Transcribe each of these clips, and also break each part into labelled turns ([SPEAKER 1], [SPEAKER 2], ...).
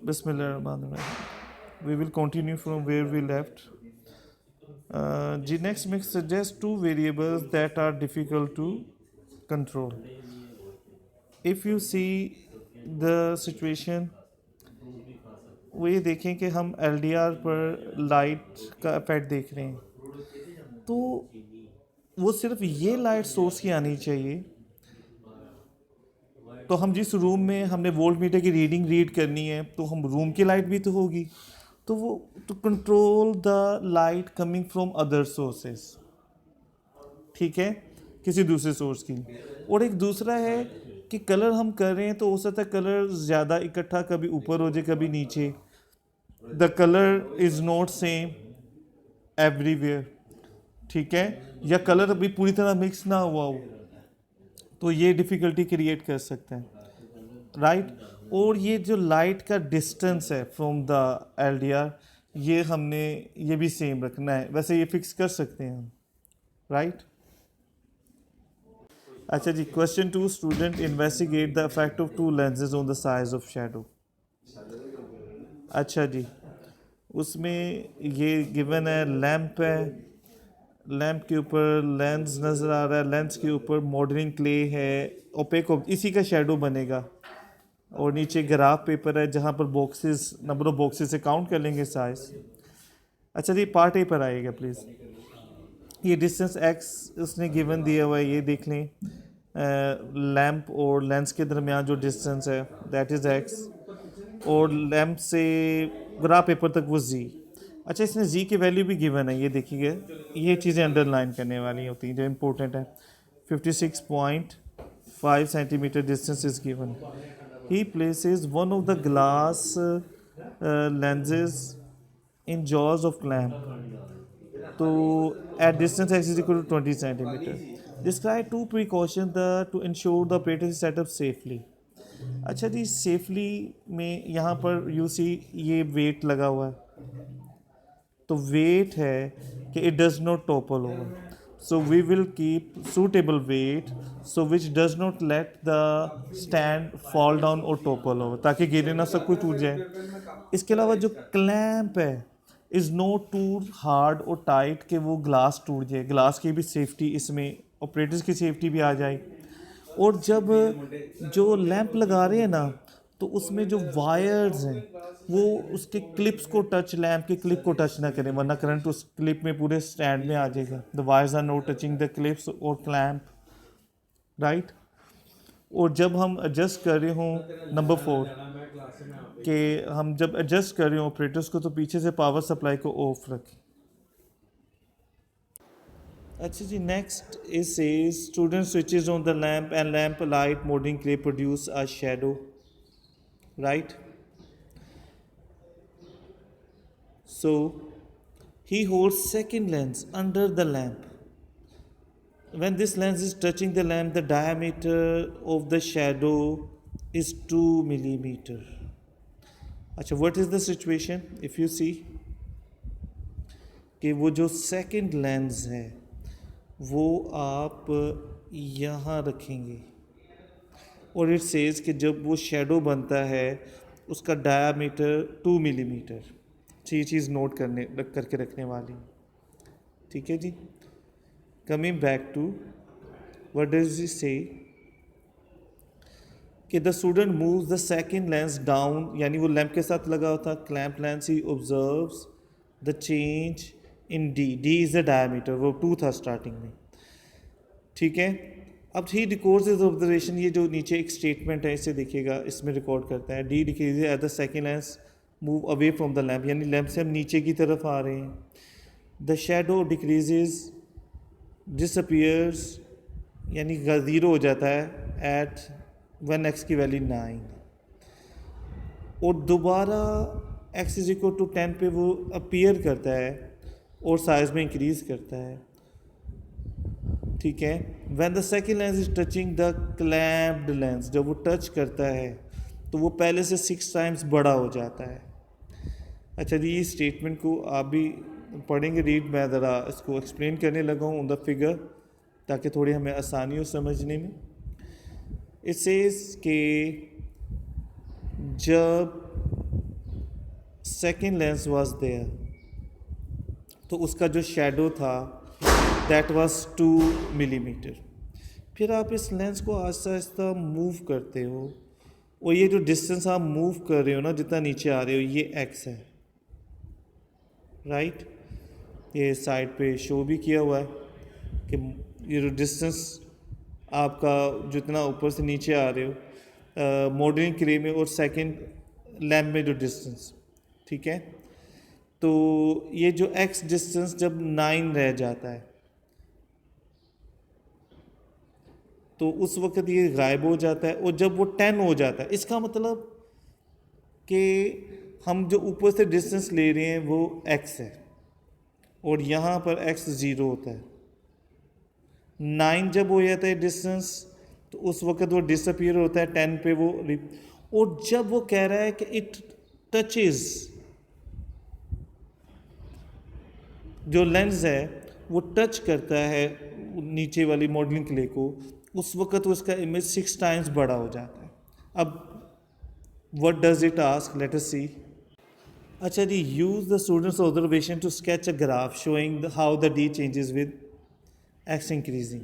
[SPEAKER 1] Bismillahirrahmanirrahim. We will continue from where we left. The next mix suggests two variables that are difficult to control. If you see the situation, वो ये देखें कि हम LDR पर light का effect देख रहे हैं, तो वो सिर्फ ये लाइट सोर्स की आनी चाहिए। तो हम जिस रूम में हमने वोल्ट मीटर की रीडिंग रीड करनी है, तो हम रूम की लाइट भी तो होगी, तो वो to control the light coming from other sources, ठीक है, किसी दूसरे सोर्स की। और एक दूसरा है कि कलर हम कर रहे हैं तो हो सकता है कलर ज़्यादा इकट्ठा कभी ऊपर हो जाए कभी नीचे, the colour is not same everywhere, ठीक है, या कलर अभी पूरी तरह मिक्स ना हुआ हो, तो ये डिफ़िकल्टी क्रिएट कर सकते हैं, राइट। और ये जो लाइट का डिस्टेंस है फ्रॉम द LDR, ये हमने ये भी सेम रखना है, वैसे ये फिक्स कर सकते हैं हम, राइट। अच्छा जी, question 2, student investigate the effect of two lenses on the size of shadow. अच्छा जी, उसमें ये गिवन है, लैंप है, लैंप के ऊपर लेंस नज़र आ रहा है, लेंस के ऊपर मॉडलिंग क्ले है, ओपेक, इसी का शेडो बनेगा, और नीचे ग्राफ पेपर है जहाँ पर बॉक्सेस, नंबर ऑफ बॉक्सेस से काउंट कर लेंगे साइज। अच्छा जी, पार्ट ए पर आइएगा प्लीज़। ये डिस्टेंस x उसने गिवन दिया हुआ है, ये देख लें, लैंप और लेंस के दरमियान जो डिस्टेंस है दैट इज़ x, और लैंप से ग्राफ पेपर तक वो z। अच्छा, इसने z की वैल्यू भी गिवन है, ये देखिएगा, ये चीज़ें अंडरलाइन करने वाली होती हैं जो इम्पोर्टेंट है। 56.5 centimetre distance is given. He places one of the glass lenses in jaws of clamp, तो at distance x is equal to 20 centimeter. Describe two precautions to ensure the operator is set up safely. अच्छा जी, safely में यहाँ पर you see ये wait लगा हुआ है, तो वेट है कि it does not topple over, so we will keep suitable weight so which does not let the stand fall down और टॉपल ओवर, ताकि गिरे ना, सब कुछ टूट जाए। इसके अलावा जो क्लैंप है इज़ नॉट टू हार्ड और टाइट कि वो ग्लास टूट जाए, ग्लास की भी सेफ्टी इसमें, ऑपरेटर्स की सेफ्टी भी आ जाए। और जब जो लैंप लगा रहे हैं ना, तो उसमें जो वायर्स हैं वो उसके क्लिप्स को टच, लैंप के क्लिप को टच ना करें, वरना करंट उस क्लिप में पूरे स्टैंड में आ जाएगा। The wires are not touching the clips और क्लैंप, राइट। और जब हम एडजस्ट कर रहे हों, नंबर 4, कि हम जब एडजस्ट कर रहे हों ऑपरेटर्स को, तो पीछे से पावर सप्लाई को ऑफ रखें। अच्छा जी, next is says student switches on the lamp and lamp light moulding clay produce a shadow, right. So he holds second lens under the lamp. When this lens is touching the lamp, the diameter of the shadow is 2 millimeter. अच्छा, what is the situation? If you see कि वो जो second lens है वो आप यहाँ रखेंगे, और it says कि जब वो shadow बनता है उसका diameter 2 millimeter। ये चीज़ नोट करके रखने वाली, ठीक है जी। Coming back to what does he say कि the student moves the second lens down, यानी वो लैंप के साथ लगा होता clamp lens, he observes the change in D, D is the diameter, वो 2 था स्टार्टिंग में, ठीक है। अब ही रिकॉर्ड्स इज ऑब्जर्वेशन, ये जो नीचे एक स्टेटमेंट है इसे देखिएगा, इसमें रिकॉर्ड करता है, D decrease at the second lens move away from the lamp, यानी लैंप से हम नीचे की तरफ आ रहे हैं। द शेडो डिक्रीजेज, डिसअपियर्स, यानी ज़ीरो हो जाता है एट वन एक्स की वैल्यू 9, और दोबारा एक्स इज इक्वल टू 10 पे वो अपीयर करता है और साइज में इंक्रीज करता है, ठीक है। When the second lens is touching the clamped lens, जब वो टच करता है तो वो पहले से 6 टाइम्स बड़ा हो जाता है। अच्छा जी, इस स्टेटमेंट को आप भी पढ़ेंगे, रीड, मैं ज़रा इसको एक्सप्लेन करने लगा हूँ ऑन द फिगर, ताकि थोड़ी हमें आसानी हो समझने में। इट सेज कि जब सेकेंड लेंस वॉज देयर, तो उसका जो शेडो था दैट वाज 2 मिलीमीटर। फिर आप इस लेंस को आहिस्ता आहिस्ता मूव करते हो, और ये जो डिस्टेंस आप मूव कर रहे हो ना, जितना नीचे आ रहे हो, ये एक्स है, राइट। ये साइड पे शो भी किया हुआ है कि ये जो डिस्टेंस आपका जितना ऊपर से नीचे आ रहे हो मॉडलिंग क्ले में और सेकंड लैम्प में जो डिस्टेंस, ठीक है। तो ये जो एक्स डिस्टेंस जब 9 रह जाता है तो उस वक्त ये गायब हो जाता है, और जब वो 10 हो जाता है इसका मतलब कि हम जो ऊपर से डिस्टेंस ले रहे हैं वो x है, और यहाँ पर x 0 होता है। 9 जब हो जाता है डिस्टेंस तो उस वक्त वो डिसअपीयर होता है 10 पे वो, और जब वो कह रहा है कि इट टचेस, जो लेंस है वो टच करता है नीचे वाली मॉडलिंग क्ले को, उस वक्त उसका इमेज 6 टाइम्स बड़ा हो जाता है। अब what does it ask, let us see. अच्छा जी, use the student's observation to sketch a graph showing how the D changes with X increasing.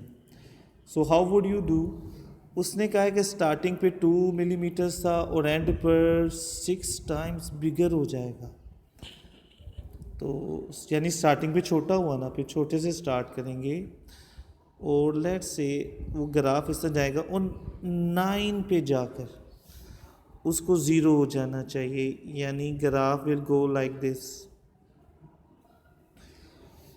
[SPEAKER 1] So how would you do. उसने कहा है कि स्टार्टिंग पे 2 मिलीमीटर्स था और एंड पर 6 टाइम्स बिगर हो जाएगा, तो यानी स्टार्टिंग पे छोटा हुआ ना, फिर छोटे से स्टार्ट करेंगे, और लेट से वो ग्राफ इस तरह जाएगा और 9 पे जाकर उसको 0 हो जाना चाहिए, यानी graph will go like this,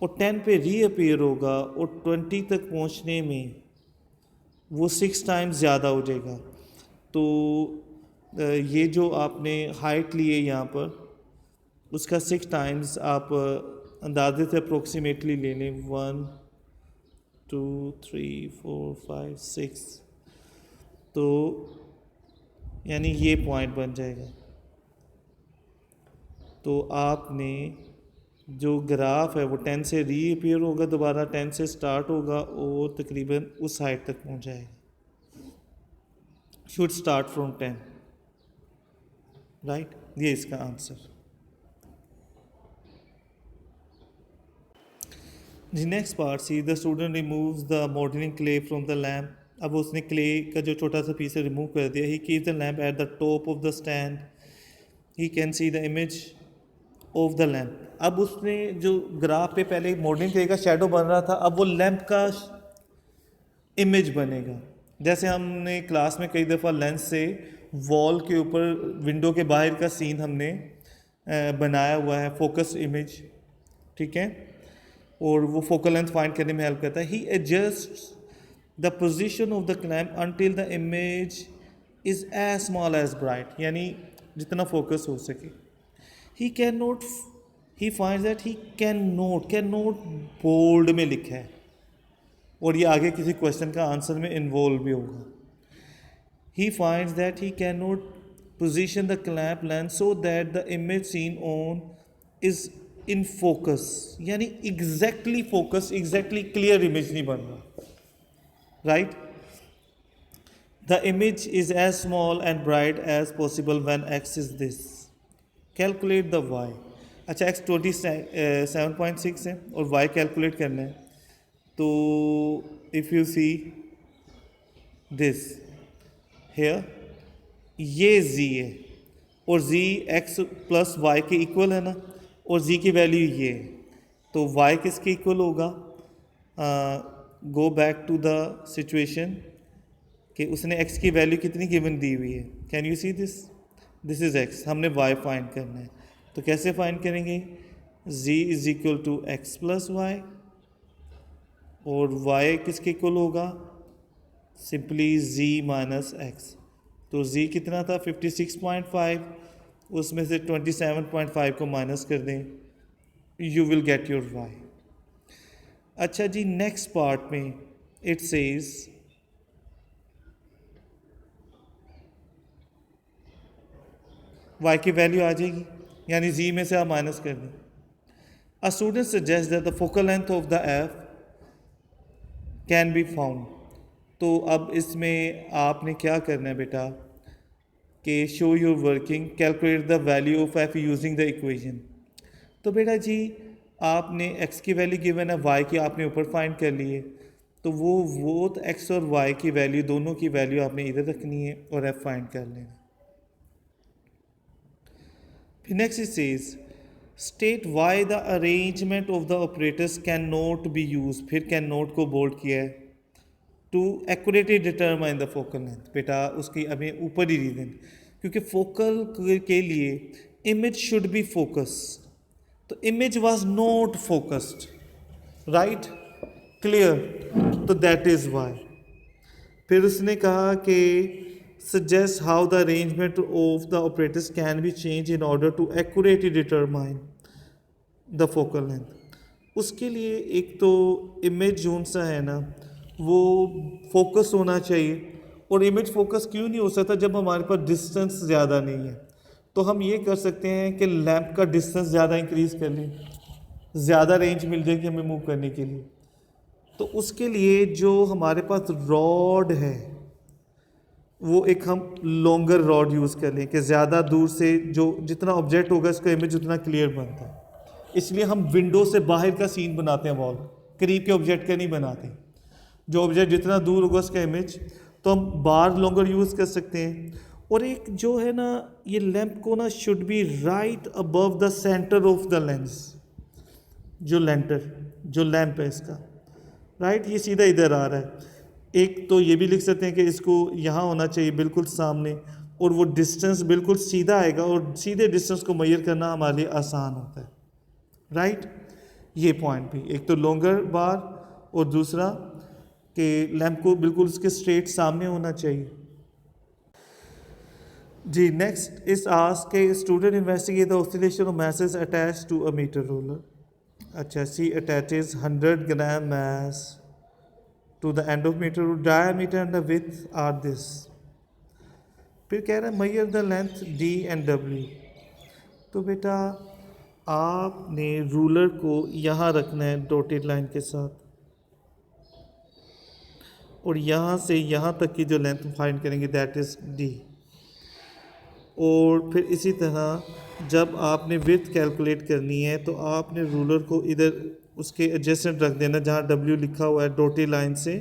[SPEAKER 1] और 10 पे रीअपीयर होगा, और 20 तक पहुंचने में वो 6 टाइम्स ज़्यादा हो जाएगा। तो ये जो आपने हाइट ली है यहाँ पर, उसका 6 टाइम्स आप अंदाजे से अप्रोक्सीमेटली ले लें, 1 2 3 4 5 6, तो यानी ये पॉइंट बन जाएगा। तो आपने जो ग्राफ है वो 10 से रीअपीयर होगा, दोबारा 10 से स्टार्ट होगा और तकरीबन उस हाइट तक पहुंच जाएगा। Should start from 10, right. ये इसका answer. The next part, see the student removes the modeling clay from the lamp. अब उसने क्ले का जो छोटा सा पीस रिमूव कर दिया। He keeps the lamp at the top of the stand. He can see the image of the lamp. अब उसने जो ग्राफ पे पहले मॉडलिंग क्ले का शेडो बन रहा था, अब वो लैंप का इमेज बनेगा। जैसे हमने क्लास में कई दफ़ा लेंस से वॉल के ऊपर विंडो के बाहर का सीन हमने बनाया हुआ है, फोकस इमेज, ठीक है, और वो फोकल लेंथ फाइंड करने में हेल्प करता है। He adjust the position of the clamp until the image is as small as bright, यानी जितना फोकस हो सके। He can note, he find that he can note bold में लिखा है, और ये आगे किसी क्वेश्चन का आंसर में इन्वॉल्व भी होगा। He finds that he can note position the clamp lens so that the image seen on is in focus, यानी exactly focus, exactly clear image नहीं बन रहा, right. The image is as small and bright as possible when X is this. Calculate the Y. अच्छा, X 27.6 है और Y calculate करना है, तो if you see this here, ये z है और z x प्लस वाई के इक्वल है ना, और z की वैल्यू ये है, तो y किसके इक्वल होगा। Go back to the situation कि उसने x की वैल्यू कितनी गिवन दी हुई है। Can you see this, this is x, हमने y फाइंड करना है, तो कैसे फाइंड करेंगे। z is equal to x plus y, और y किसके इक्वल होगा, सिंपली z माइनस x। तो z कितना था 56.5, उसमें से 27.5 को माइनस कर दें, you will get your y। अच्छा जी, नेक्स्ट पार्ट में इट सेज y की वैल्यू आ जाएगी, यानी z में से आप माइनस कर दें। A student suggest that the focal length of the f can be found. तो अब इसमें आपने क्या करना है बेटा, कि show your working, calculate the value of F using the equation. तो बेटा जी आपने x की वैल्यू गिवन है, y की आपने ऊपर फाइंड कर ली है, तो वो तो x और y की वैल्यू दोनों की वैल्यू आपने इधर रखनी है और f फाइंड कर लेना। फिर next it says state why the arrangement of the operators can not be use, फिर कैन नॉट को बोल्ड किया है, to accurately determine the focal length. बेटा उसकी अभी ऊपर ही रीजन, क्योंकि फोकल के लिए इमेज शुड बी फोकस, तो image was not focused, right, clear, तो दैट इज वाई। फिर उसने कहा कि suggest how the arrangement of the operators can be change in order to accurately determine the focal length. उसके लिए एक तो इमेज जोन सा है ना वो फोकस होना चाहिए, और इमेज फोकस क्यों नहीं हो सकता जब हमारे पास डिस्टेंस ज़्यादा नहीं है। तो हम ये कर सकते हैं कि लैंप का डिस्टेंस ज़्यादा इंक्रीज़ कर लें, ज़्यादा रेंज मिल जाएगी हमें मूव करने के लिए। तो उसके लिए जो हमारे पास रॉड है वो एक हम लॉन्गर रॉड यूज़ कर लें कि ज़्यादा दूर से जो जितना ऑब्जेक्ट होगा इसका इमेज उतना क्लियर बनता है। इसलिए हम विंडो से बाहर का सीन बनाते हैं, वॉल करीब के ऑब्जेक्ट का नहीं बनाते। जो ऑब्जेक्ट जितना दूर होगा उसका इमेज, तो हम बार लॉन्गर यूज़ कर सकते हैं। और एक जो है ना ये लैंप को ना should be right above the centre of the lens, जो लैंप है इसका, राइट, ये सीधा इधर आ रहा है। एक तो ये भी लिख सकते हैं कि इसको यहाँ होना चाहिए बिल्कुल सामने, और वो डिस्टेंस बिल्कुल सीधा आएगा, और सीधे डिस्टेंस को मेजर करना हमारे लिए आसान होता है, राइट। ये पॉइंट भी, एक तो लॉन्गर बार और दूसरा कि लैंप को बिल्कुल उसके स्ट्रेट सामने होना चाहिए। जी नेक्स्ट इस आस्क के student investigate the oscillation of masses attached to a meter ruler। अच्छा, she attaches 100 gram mass to the end of meter ruler, diameter and the width are this। फिर कह रहा है measure the length d and w। तो बेटा आपने ruler को यहाँ रखना है डॉटेड लाइन के साथ, और यहाँ से यहाँ तक की जो लेंथ फाइंड करेंगे दैट इज़ d। और फिर इसी तरह जब आपने विड्थ कैलकुलेट करनी है तो आपने रूलर को इधर उसके एडजेसेंट रख देना जहाँ W लिखा हुआ है डॉटेड लाइन से,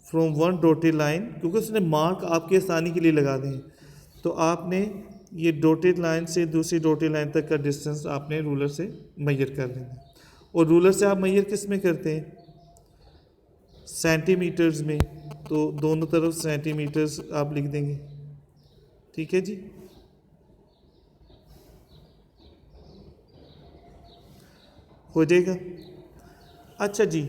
[SPEAKER 1] फ्रॉम वन डॉटेड लाइन, क्योंकि उसने मार्क आपकी आसानी के लिए लगा दें। तो आपने ये डॉटेड लाइन से दूसरी डॉटेड लाइन तक का डिस्टेंस आपने रूलर से मेजर कर लेना। और रूलर से आप मेजर किस में करते हैं? सेंटीमीटर्स में, तो दोनों तरफ सेंटीमीटर्स आप लिख देंगे, ठीक है जी। हो जाएगा। अच्छा जी,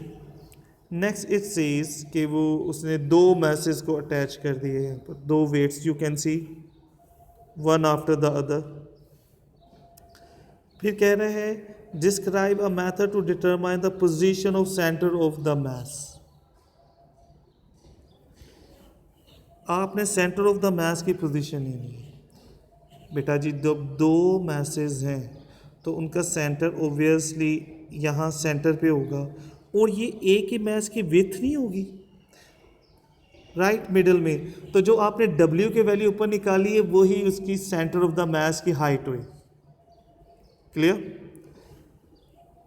[SPEAKER 1] नेक्स्ट इट सेज कि वो उसने दो मैसेज को अटैच कर दिए हैं, दो weights you can see one after the other. फिर कह रहे हैं describe a method to determine the position of centre of the mass. आपने सेंटर ऑफ द मैस की पोजीशन ही नहीं है बेटा जी। जब दो मैसेज हैं तो उनका सेंटर ओबियसली यहाँ सेंटर पे होगा, और ये एक ही मैस की विड्थ नहीं होगी, राइट, मिडल में। तो जो आपने W के वैल्यू ऊपर निकाली है वही उसकी सेंटर ऑफ द मैस की हाइट हुई। क्लियर?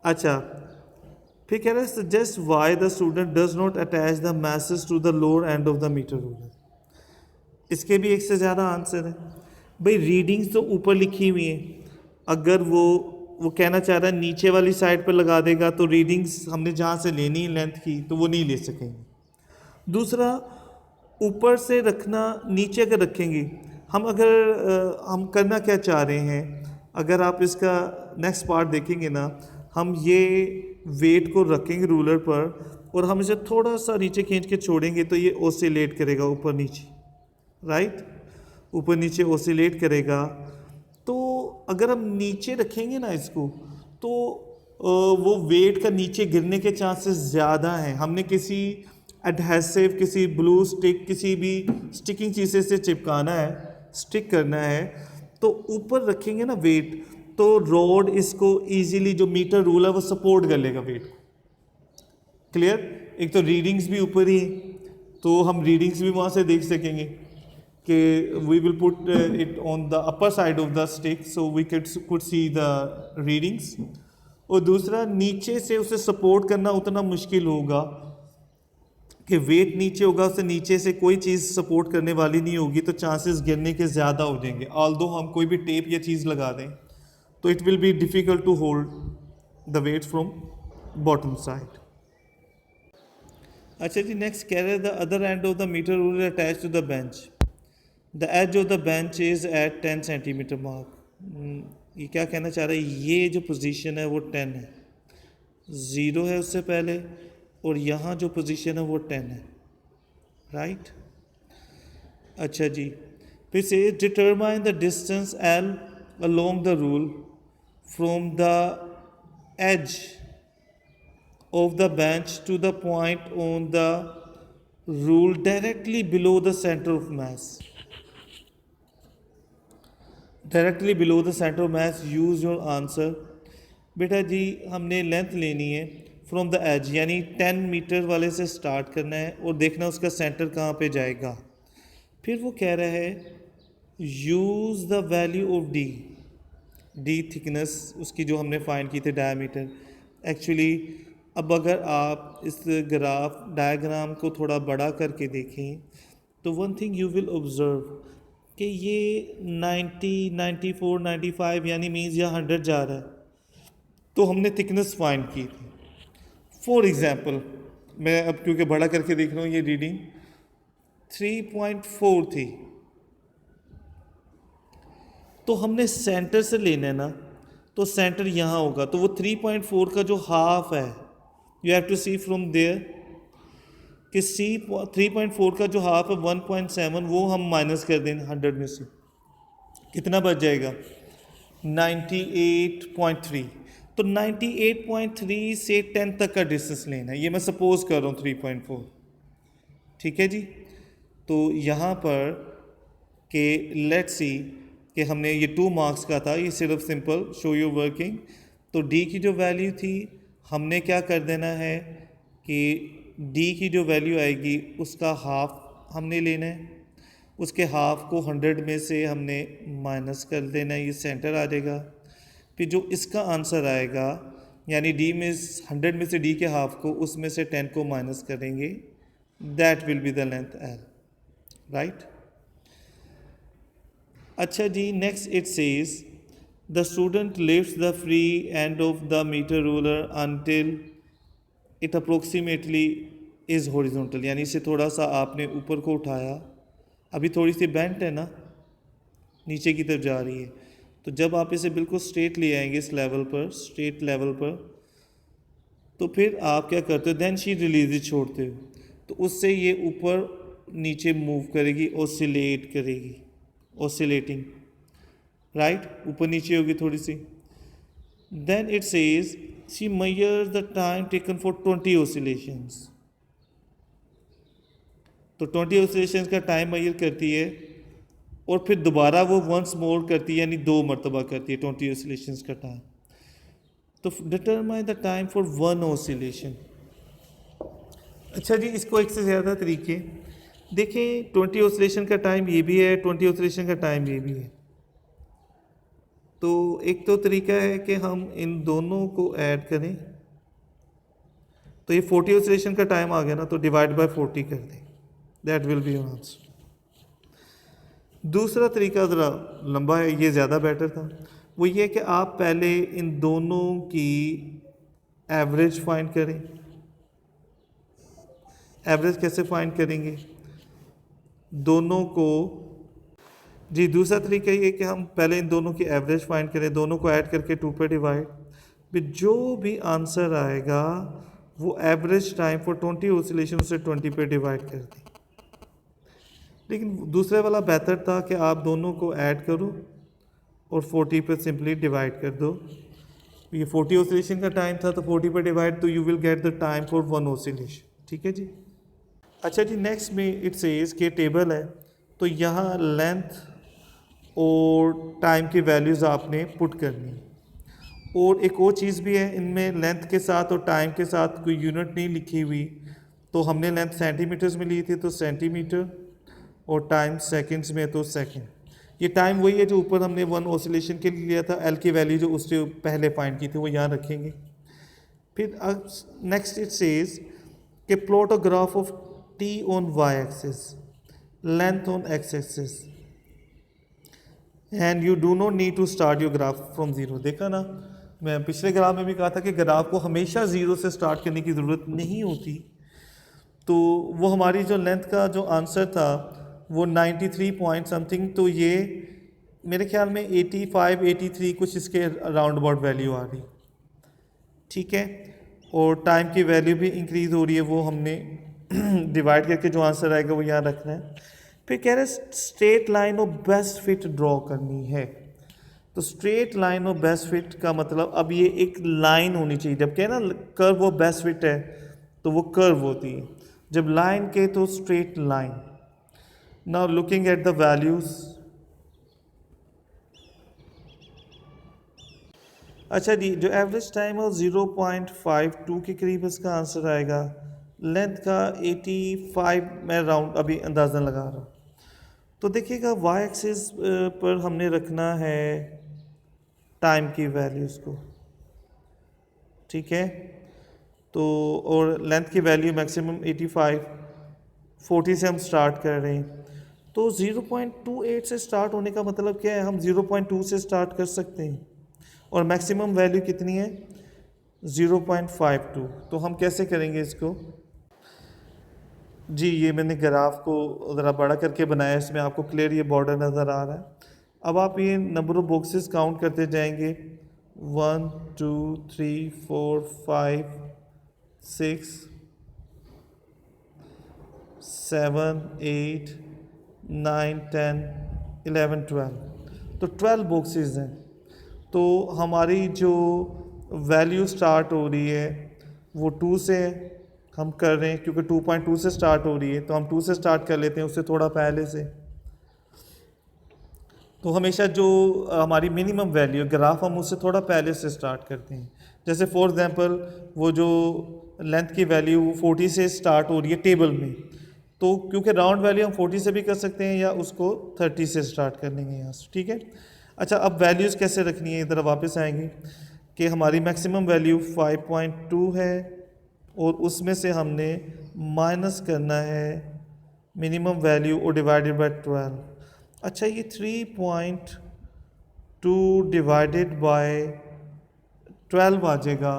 [SPEAKER 1] अच्छा, फिर कह रहे हैं suggest why the student does not attach the message to the lower end of the metre ruler. इसके भी एक से ज़्यादा आंसर है भाई। रीडिंग्स तो ऊपर लिखी हुई हैं, अगर वो कहना चाह रहा है नीचे वाली साइड पर लगा देगा तो रीडिंग्स हमने जहाँ से लेनी है लेंथ की तो वो नहीं ले सकेंगे। दूसरा, ऊपर से रखना नीचे अगर रखेंगे हम, अगर हम करना क्या चाह रहे हैं, अगर आप इसका नेक्स्ट पार्ट देखेंगे ना, हम ये वेट को रखेंगे रूलर पर और हम इसे थोड़ा सा नीचे खींच के छोड़ेंगे तो ये ओसिलेट करेगा ऊपर नीचे, राइट, ऊपर नीचे ओसिलेट करेगा। तो अगर हम नीचे रखेंगे ना इसको तो वो वेट का नीचे गिरने के चांसेस ज़्यादा हैं। हमने किसी एडहेसिव, किसी ब्लू स्टिक, किसी भी स्टिकिंग चीज़ें से चिपकाना है, स्टिक करना है, तो ऊपर रखेंगे ना वेट, तो रॉड इसको इजीली, जो मीटर रूल है वो सपोर्ट कर लेगा वेट को। क्लियर? एक तो रीडिंग्स भी ऊपर ही, तो हम रीडिंग्स भी वहाँ से देख सकेंगे, कि we will put it on the upper side of the stick so we could see the readings. और दूसरा, नीचे से उसे सपोर्ट करना उतना मुश्किल होगा कि वेट नीचे होगा, उसे नीचे से कोई चीज़ सपोर्ट करने वाली नहीं होगी, तो चांसेस गिरने के ज़्यादा हो जाएंगे. ऑल्दो हम कोई भी टेप या चीज़ लगा दें तो it will be difficult to hold the weight from bottom side. अच्छा जी, नेक्स्ट कह रहे हैं the other end of the metre ruler attach to the bench. The edge of the bench is at 10 centimetre mark. ये क्या कहना चाह रहा है, ये जो पोजीशन है वो 10 है, 0 है उससे पहले, और यहाँ जो पोजीशन है वो 10 है, राइट. अच्छा जी, फिर से determine the distance L along the rule from the edge of the bench to the point on the rule directly below the center of mass. Directly below the center of mass, use your answer. बेटा जी, हमने length लेनी है from the as, यानी 10 metre वाले से start करना है और देखना उसका सेंटर कहाँ पे जाएगा. फिर वो कह रहा है use the value of D thickness उसकी जो हमने फाइंड की थी, डायमीटर. एक्चुअली अब अगर आप इस ग्राफ डायग्राम को थोड़ा बड़ा करके देखें तो one thing you will observe कि ये 90, 94, 95 यानी मीन्स या 100 जा रहा है. तो हमने थिकनेस फाइंड की थी. फॉर एग्जांपल, मैं अब क्योंकि बड़ा करके देख रहा हूँ, ये रीडिंग 3.4 थी, तो हमने सेंटर से लेना है ना, तो सेंटर यहाँ होगा, तो वो 3.4 का जो हाफ है, you have to see from there कि 3.4 का जो हाफ है 1.7, वो हम माइनस कर दें 100 में से, कितना बच जाएगा 98.3. तो 98.3 से 10 तक का डिस्टेंस लेना है, ये मैं सपोज कर रहा हूँ 3.4. ठीक है जी. तो यहाँ पर कि लेट्स सी कि हमने ये 2 मार्क्स का था, ये सिर्फ सिंपल शो यू वर्किंग. तो डी की जो वैल्यू थी हमने क्या कर देना है कि डी की जो वैल्यू आएगी उसका हाफ हमने लेना है, उसके हाफ को 100 में से हमने माइनस कर देना है, ये सेंटर आ जाएगा. फिर जो इसका आंसर आएगा यानी डी में 100 में से डी के हाफ को, उसमें से 10 को माइनस करेंगे, that will be the length L, right. अच्छा जी, next it says the student lifts the free end of the metre ruler until it approximately is horizontal, यानी इसे थोड़ा सा आपने ऊपर को उठाया, अभी थोड़ी सी बेंट है ना, नीचे की तरफ जा रही है. तो जब आप इसे बिल्कुल स्ट्रेट ले आएंगे इस लेवल पर, स्ट्रेट लेवल पर, तो फिर आप क्या करते हो, देन शी रिलीज छोड़ते हो, तो उससे ये ऊपर नीचे मूव करेगी, ऑसिलेट करेगी, ऑसिलेटिंग, राइट, ऊपर नीचे होगी थोड़ी सी. Then it says she measures the time taken for 20 oscillations. तो 20 ऑसिलेशंस का टाइम मेजर करती है और फिर दोबारा वो वंस मोर करती है, यानी 2 मरतबा करती है 20 ऑसिलेशंस का टाइम. तो determine the time for 1 oscillation. अच्छा जी, इसको एक से ज़्यादा तरीके देखें. 20 ऑसिलेशन का टाइम ये भी है, 20 ऑसिलेशन का टाइम ये भी है. तो एक तो तरीका है कि हम इन दोनों को ऐड करें, तो ये 40 ऑसिलेशन का टाइम आ गया ना, तो डिवाइड बाय 40 कर दें, that will be your answer. दूसरा तरीका ज़रा लंबा है, ये ज़्यादा बेटर था. वो ये कि आप पहले इन दोनों की एवरेज फाइंड करें. एवरेज कैसे फाइंड करेंगे, दोनों को जी, दूसरा तरीका ये कि हम पहले इन दोनों की एवरेज फाइंड करें, दोनों को ऐड करके 2 पे डिवाइड, फिर जो भी आंसर आएगा वो एवरेज टाइम फॉर 20 ऑसिलेशन से 20 पे डिवाइड कर दें. लेकिन दूसरे वाला बेहतर था कि आप दोनों को ऐड करो और 40 पे सिंपली डिवाइड कर दो. ये 40 ऑसिलेशन का टाइम था, तो 40 पे डिवाइड, तो you will get the time for 1 oscillation. ठीक है जी. अच्छा जी, नेक्स्ट में इट सेज के टेबल है, तो यहाँ लेंथ और टाइम की वैल्यूज़ आपने पुट करनी. और एक और चीज़ भी है, इनमें लेंथ के साथ और टाइम के साथ कोई यूनिट नहीं लिखी हुई, तो हमने लेंथ सेंटीमीटर्स में ली थी, तो सेंटीमीटर, और टाइम सेकंड्स में तो सेकंड। ये टाइम वही है जो ऊपर हमने वन ऑसिलेशन के लिए लिया था, एल की वैल्यू जो उससे पहले फाइंड की थी वो यहाँ रखेंगे। फिर नेक्स्ट इट सेज कि plot a graph of T on Y axis, length on X axis, and you do not need to start your graph from zero. देखा ना, मैं पिछले ग्राफ में भी कहा था कि ग्राफ को हमेशा ज़ीरो से स्टार्ट करने की ज़रूरत नहीं होती। तो वो हमारी जो लेंथ का जो आंसर था वो 93 पॉइंट समथिंग, तो ये मेरे ख्याल में 85 83 कुछ इसके अराउंड अबाउट वैल्यू आ रही। ठीक है, और टाइम की वैल्यू भी इंक्रीज़ हो रही है, वो हमने डिवाइड करके जो आंसर आएगा वो यहाँ रखना है। फिर कह रहे straight line of best fit draw करनी है। तो straight line of best fit का मतलब अब ये एक लाइन होनी चाहिए। जब कहे ना कर्व वो बेस्ट फिट है तो वो कर्व होती है, जब लाइन के तो straight line. Now looking at the values, अच्छा जी, जो एवरेज टाइम है 0.52 के करीब इसका आंसर आएगा। लेंथ का 85 मैं राउंड अभी अंदाज़ा लगा रहा हूँ। तो देखिएगा वाई एक्सिस पर हमने रखना है टाइम की वैल्यूज़ को, ठीक है। तो और लेंथ की वैल्यू मैक्सिमम 85, 40 से हम स्टार्ट कर रहे हैं। तो 0.28 से स्टार्ट होने का मतलब क्या है, हम 0.2 से स्टार्ट कर सकते हैं और मैक्सिमम वैल्यू कितनी है 0.52। तो हम कैसे करेंगे इसको जी, ये मैंने ग्राफ को ज़रा बड़ा करके बनाया, इसमें आपको क्लियर ये बॉर्डर नज़र आ रहा है। अब आप ये नंबर ऑफ बॉक्सेस काउंट करते जाएंगे, 1 2 3 4 5 6 7 8 9 10 11 12, तो 12 बॉक्सेस हैं। तो हमारी जो वैल्यू स्टार्ट हो रही है वो 2 से हम कर रहे हैं, क्योंकि 2.2 से स्टार्ट हो रही है तो हम 2 से स्टार्ट कर लेते हैं, उससे थोड़ा पहले से। तो हमेशा जो हमारी मिनिमम वैल्यू ग्राफ हम उससे थोड़ा पहले से स्टार्ट करते हैं। जैसे फॉर एग्जांपल वो जो लेंथ की वैल्यू 40 से स्टार्ट हो रही है टेबल में, तो क्योंकि राउंड वैल्यू हम 40 से भी कर सकते हैं या उसको 30 से स्टार्ट कर लेंगे यहाँ से, ठीक है। अच्छा, अब वैल्यूज़ कैसे रखनी है, इधर वापस आएंगे कि हमारी मैक्सिमम वैल्यू 5.2 है और उसमें से हमने माइनस करना है मिनिमम वैल्यू और डिवाइडेड बाय 12। अच्छा, ये 3.2 डिवाइडेड बाय 12 आ जाएगा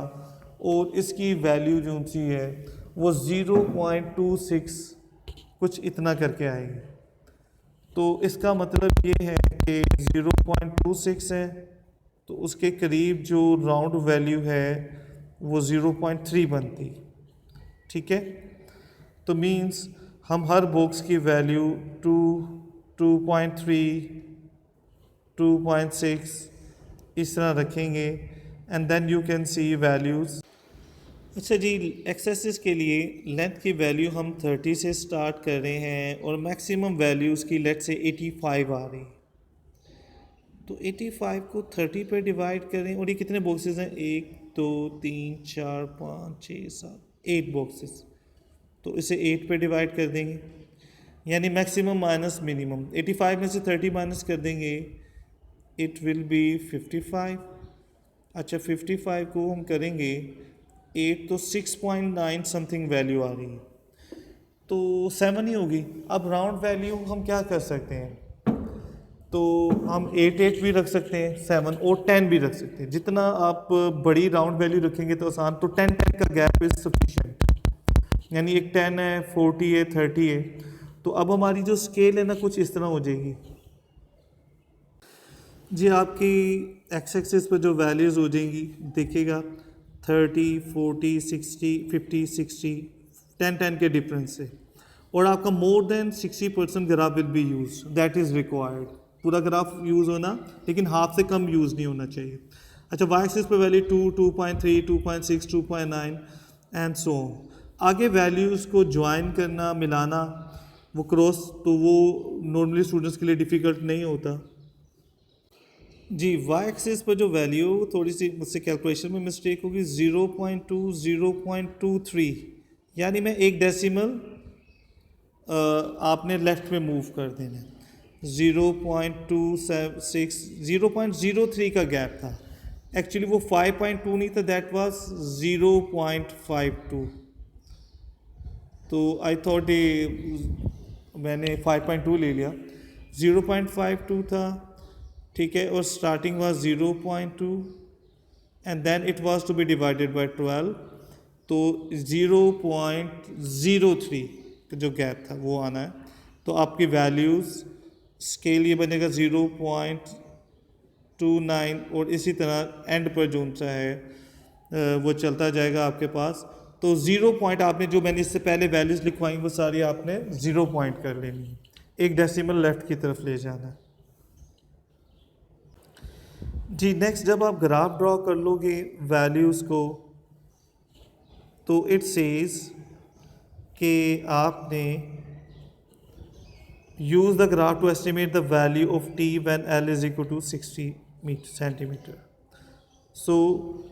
[SPEAKER 1] और इसकी वैल्यू जो सी है वो 0.26 कुछ इतना करके आएगी। तो इसका मतलब ये है कि 0.26 है तो उसके करीब जो राउंड वैल्यू है वो 0.3 बनती, ठीक है। तो मींस हम हर बॉक्स की वैल्यू 2, 2.3, 2.6 इस तरह रखेंगे and then you can see values. अच्छा जी, एक्सेसिस के लिए लेंथ की वैल्यू हम 30 से स्टार्ट कर रहे हैं और मैक्सिमम वैल्यू उसकी लेट से 85 आ रही। तो 85 को 30 पे डिवाइड करें और ये कितने बॉक्सेस हैं, 1 2 3 4 5 6 7 8 बॉक्सेस। तो इसे 8 पे डिवाइड कर देंगे, यानी मैक्सिमम माइनस मिनिमम। 85 में से 30 माइनस कर देंगे, इट विल बी 55। अच्छा, 55 को हम करेंगे 8 तो 6.9 समथिंग वैल्यू आ रही है, तो 7 ही होगी। अब राउंड वैल्यू हम क्या कर सकते हैं, तो हम 8 भी रख सकते हैं, 7 और 10 भी रख सकते हैं। जितना आप बड़ी राउंड वैल्यू रखेंगे तो आसान, तो 10 का गैप इज सफिशिएंट, यानी एक 10 है, 40 है, 30 है। तो अब हमारी जो स्केल है ना कुछ इस तरह हो जाएगी जी। आपकी एक्स एक्सिस पर जो वैल्यूज़ हो जाएंगी देखिएगा 30, 40, 60, 50, 60, 10 के डिफरेंस से, और आपका more than 60% graph will be use, that is required. पूरा ग्राफ यूज़ होना, लेकिन हाफ से कम यूज़ नहीं होना चाहिए। अच्छा, वाई एक्सिस पे वैल्यू 2, 2.3, 2.6, 2.9 एंड सो ऑन। आगे वैल्यूज़ को ज्वाइन करना, मिलाना, वो क्रॉस, तो वो नॉर्मली स्टूडेंट्स के लिए डिफ़िकल्ट नहीं होता जी। वाई एक्सिस पर जो वैल्यू, थोड़ी सी मुझसे कैलकुलेशन में मिस्टेक होगी, 0.2, 0.23, यानी मैं एक डेसिमल आपने लेफ़्ट में मूव कर देना है। 0.276 0.03 का गैप था, एक्चुअली वो 5.2 नहीं था, दैट वाज 0.52। तो आई थॉट मैंने 5.2 ले लिया, 0.52 था, ठीक है, और starting was 0.2 and then it was to be divided by 12, तो 0.03 का जो गैप था वो आना है। तो आपकी वैल्यूज़ स्केल ये बनेगा 0.29 और इसी तरह एंड पर जो सा है वो चलता जाएगा आपके पास। तो 0 पॉइंट आपने जो मैंने इससे पहले वैल्यूज़ लिखवाई वो सारी आपने 0 पॉइंट कर लेनी है, एक डेसिमल लेफ्ट की तरफ ले जाना है जी। नेक्स्ट जब आप ग्राफ ड्रॉ कर लोगे वैल्यूज़ को, तो इट सेज कि आपने use the graph to estimate the value of t when L is equal to 60 centimeter. So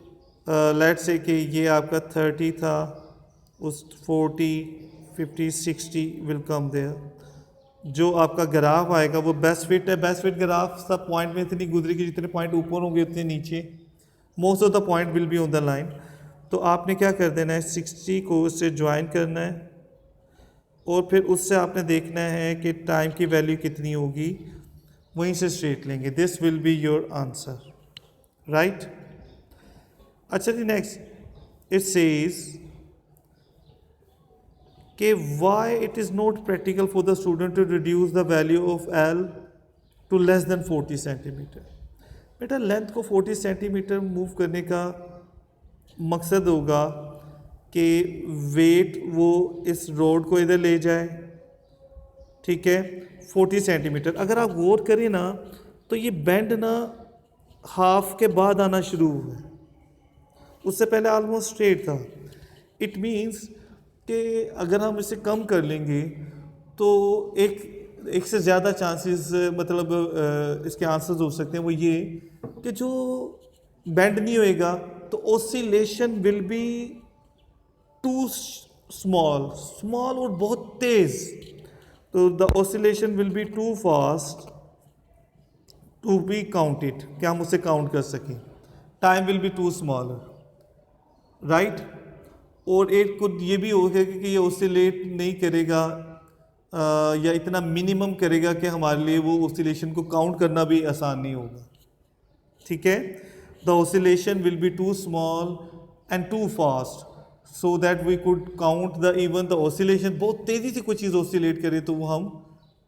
[SPEAKER 1] let's say कि ये आपका 30 था, उस 40 50 60 will come there। जो आपका ग्राफ आएगा वो बेस्ट फिट है। बेस्ट फिट ग्राफ सब पॉइंट में इतनी गुजरेगी, जितने पॉइंट ऊपर होंगे उतने नीचे, most of the point will be on the line. तो आपने क्या कर देना है, 60 को उससे ज्वाइन करना है और फिर उससे आपने देखना है कि टाइम की वैल्यू कितनी होगी, वहीं से स्ट्रेट लेंगे। This will be your answer, right. अच्छा जी, नेक्स्ट इट सेज कि why it is not practical for the student to reduce the value of L to less than 40 centimetre. बेटा लेंथ को 40 सेंटीमीटर मूव करने का मकसद होगा कि वेट वो इस रोड को इधर ले जाए, ठीक है, 40 सेंटीमीटर। अगर आप गौर करें ना तो ये बेंड ना हाफ के बाद आना शुरू हुआ है, उससे पहले ऑलमोस्ट स्ट्रेट था। इट मीन्स कि अगर हम इसे कम कर लेंगे तो एक से ज़्यादा चांसेस, मतलब इसके आंसर्स हो सकते हैं। वो ये कि जो बेंड नहीं होएगा तो oscillation will be too small और बहुत तेज, तो the oscillation will be too fast to be counted, कि हम उसे काउंट कर सकें। Time will be too smaller, right. और एक कुछ ये भी होगा कि ये ऑसिलेट नहीं करेगा या इतना मिनिमम करेगा कि हमारे लिए वो ऑसिलेशन को काउंट करना भी आसान नहीं होगा, ठीक है। The oscillation will be too small and too fast so that we could count the even the oscillation. बहुत तेज़ी से कोई चीज़ ऑसिलेट करे तो वो हम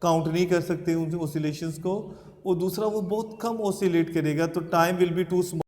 [SPEAKER 1] काउंट नहीं कर सकते उन ऑसिलेशंस को। और दूसरा वो बहुत कम ऑसिलेट करेगा तो time will be too small.